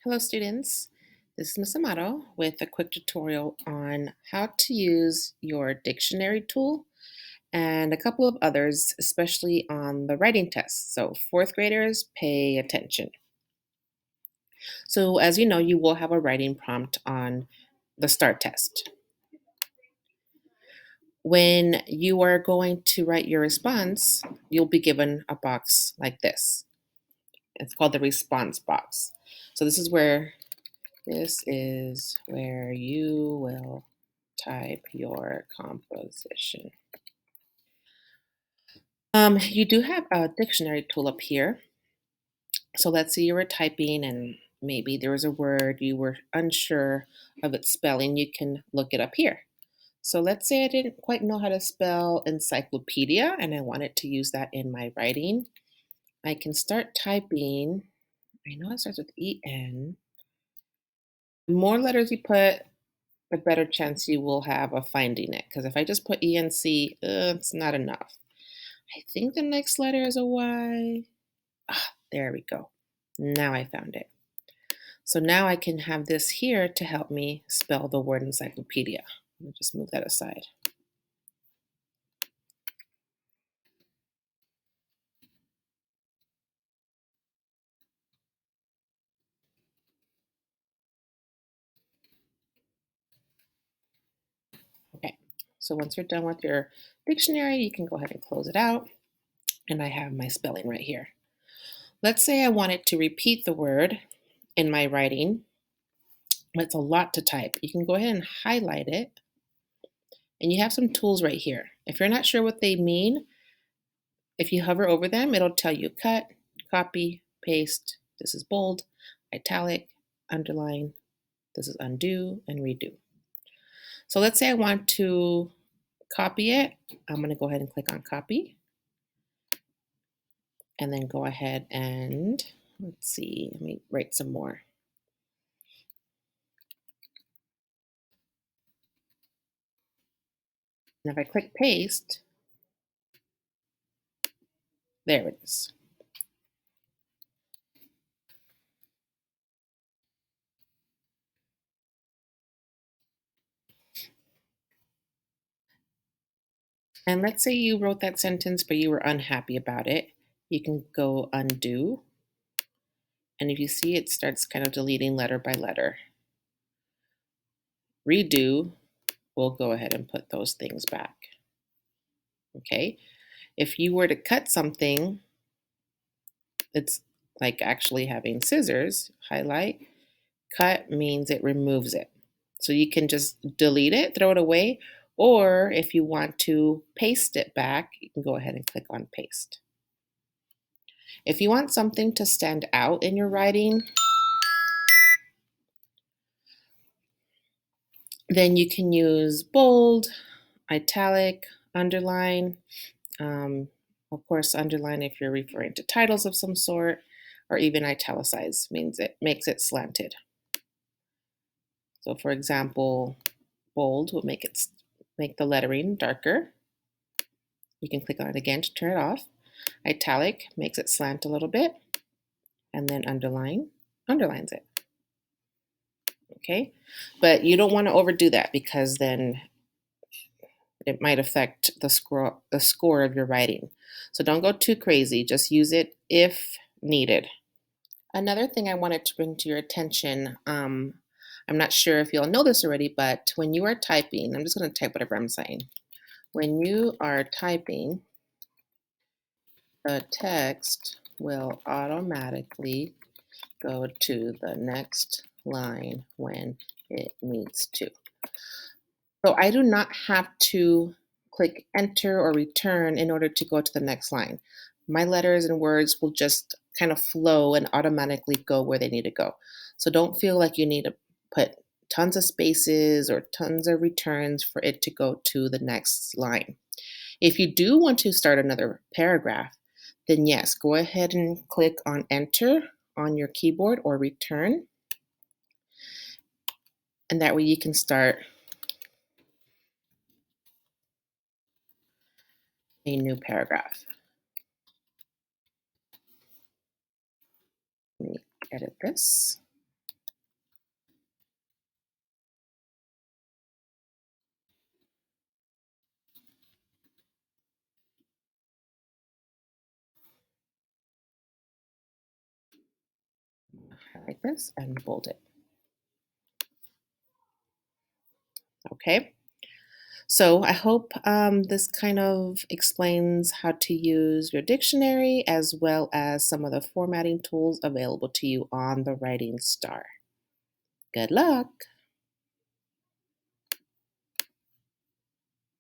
Hello students, this is Ms. Amato with a quick tutorial on how to use your dictionary tool and a couple of others, especially on the writing test. So fourth graders, pay attention. So as you know, you will have a writing prompt on the STAAR test. When you are going to write your response, you'll be given a box like this. It's called the response box. So this is where you will type your composition. You do have a dictionary tool up here. So let's say you were typing and maybe there was a word you were unsure of its spelling. You can look it up here. So let's say I didn't quite know how to spell encyclopedia and I wanted to use that in my writing. I can start typing. I know it starts with EN. The more letters you put, the better chance you will have of finding it. Because if I just put ENC, it's not enough. I think the next letter is a Y. Ah, there we go. Now I found it. So now I can have this here to help me spell the word encyclopedia. Let me just move that aside. Okay, so once you're done with your dictionary, you can go ahead and close it out. And I have my spelling right here. Let's say I wanted to repeat the word in my writing. It's a lot to type. You can go ahead and highlight it. And you have some tools right here. If you're not sure what they mean, if you hover over them, it'll tell you cut, copy, paste. This is bold, italic, underline. This is undo and redo. So let's say I want to copy it. I'm going to go ahead and click on copy. And then go ahead and, let's see, let me write some more. And if I click paste, there it is. And let's say you wrote that sentence, but you were unhappy about it. You can go undo. And if you see, it starts kind of deleting letter by letter. Redo will go ahead and put those things back. Okay. If you were to cut something, it's like actually having scissors. Highlight. Cut means it removes it. So you can just delete it, throw it away, or if you want to paste it back, you can go ahead and click on paste. If you want something to stand out in your writing, then you can use bold, italic, underline. Of course, underline if you're referring to titles of some sort, or even italicize means it makes it slanted. So for example, bold will make the lettering darker. You can click on it again to turn it off. Italic makes it slant a little bit, and then underline underlines it. Okay, but you don't want to overdo that because then it might affect the score of your writing. So don't go too crazy. Just use it if needed. Another thing I wanted to bring to your attention, I'm not sure if you'll know this already, but when you are typing, I'm just going to type whatever I'm saying. When you are typing, the text will automatically go to the next line when it needs to. So I do not have to click enter or return in order to go to the next line. My letters and words will just kind of flow and automatically go where they need to go. So don't feel like you need to put tons of spaces or tons of returns for it to go to the next line. If you do want to start another paragraph, then yes, go ahead and click on enter on your keyboard or return. And that way you can start a new paragraph. Let me edit this. highlight this and bold it. Okay. So I hope this kind of explains how to use your dictionary as well as some of the formatting tools available to you on the Writing Star. Good luck!